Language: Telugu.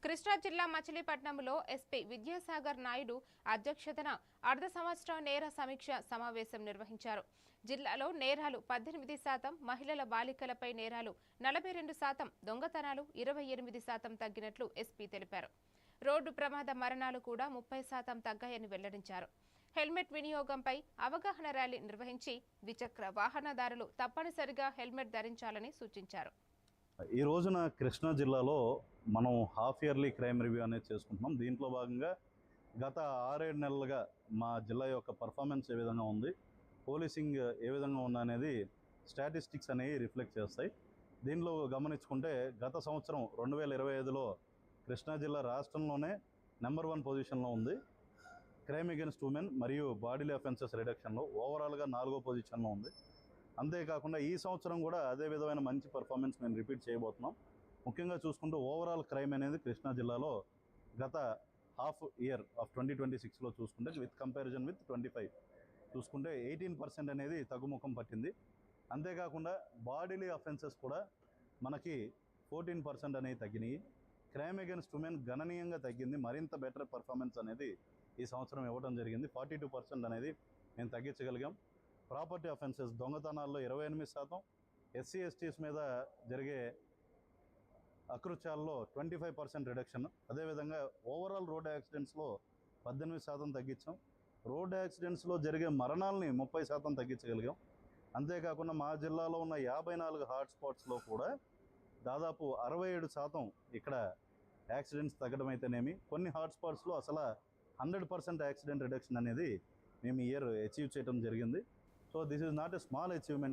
కృష్ణా జిల్లా మచిలీపట్నంలో ఎస్పీ విద్యాసాగర్ నాయుడు అధ్యక్షతన అర్ధ సంవత్సర నేర సమీక్ష సమావేశం నిర్వహించారు. జిల్లాలో నేరాలు 18%, మహిళల బాలికలపై నేరాలు 42%, దొంగతనాలు 28% తగ్గినట్లు ఎస్పీ తెలిపారు. రోడ్డు ప్రమాద మరణాలు కూడా 30% తగ్గాయని వెల్లడించారు. హెల్మెట్ వినియోగంపై అవగాహన ర్యాలీ నిర్వహించి ద్విచక్ర వాహనదారులు తప్పనిసరిగా హెల్మెట్ ధరించాలని సూచించారు. ఈ రోజున కృష్ణా జిల్లాలో మనం హాఫ్ ఇయర్లీ క్రైమ్ రివ్యూ అనేది చేసుకుంటున్నాం. దీంట్లో భాగంగా గత 6-7 నెలలుగా మా జిల్లా యొక్క పర్ఫార్మెన్స్ ఏ విధంగా ఉంది, పోలీసింగ్ ఏ విధంగా ఉందనేది స్టాటిస్టిక్స్ అనేవి రిఫ్లెక్ట్ చేస్తాయి. దీనిలో గమనించుకుంటే గత సంవత్సరం 2025లో కృష్ణా జిల్లా రాష్ట్రంలోనే నెంబర్ 1 పొజిషన్లో ఉంది. క్రైమ్ అగెన్స్ట్ ఉమెన్ మరియు బాడీలీ అఫెన్సెస్ రిడక్షన్లో ఓవరాల్గా 4వ పొజిషన్లో ఉంది. అంతేకాకుండా ఈ సంవత్సరం కూడా అదే విధమైన మంచి పర్ఫార్మెన్స్ మేము రిపీట్ చేయబోతున్నాం. ముఖ్యంగా చూసుకుంటే ఓవరాల్ క్రైమ్ అనేది కృష్ణా జిల్లాలో గత హాఫ్ ఇయర్ ఆఫ్ 2026లో చూసుకుంటే విత్ కంపారిజన్ విత్ 25 చూసుకుంటే 18% అనేది తగ్గుముఖం పట్టింది. అంతేకాకుండా బాడీలీ అఫెన్సెస్ కూడా మనకి 14% అనేవి తగ్గినాయి. క్రైమ్ అగెన్స్ట్ ఉమెన్ గణనీయంగా తగ్గింది. మరింత బెటర్ పర్ఫార్మెన్స్ అనేది ఈ సంవత్సరం ఇవ్వడం జరిగింది. 42% అనేది మేము తగ్గించగలిగాం. ప్రాపర్టీ అఫెన్సెస్ దొంగతనాల్లో 28%, ఎస్సీ ఎస్టీస్ మీద జరిగే అకృత్యాల్లో 25% రిడక్షన్. అదేవిధంగా ఓవరాల్ రోడ్ యాక్సిడెంట్స్లో 18% తగ్గించాం. రోడ్ యాక్సిడెంట్స్లో జరిగే మరణాలని 30% తగ్గించగలిగాం. అంతేకాకుండా మా జిల్లాలో ఉన్న 54 హాట్స్పాట్స్లో కూడా దాదాపు 67% ఇక్కడ యాక్సిడెంట్స్ తగ్గడం అయితేనేమి, కొన్ని హాట్స్పాట్స్లో అసలు 100% యాక్సిడెంట్ రిడక్షన్ అనేది మేము ఈ ఇయర్ అచీవ్ చేయడం జరిగింది. So this is not a small achievement.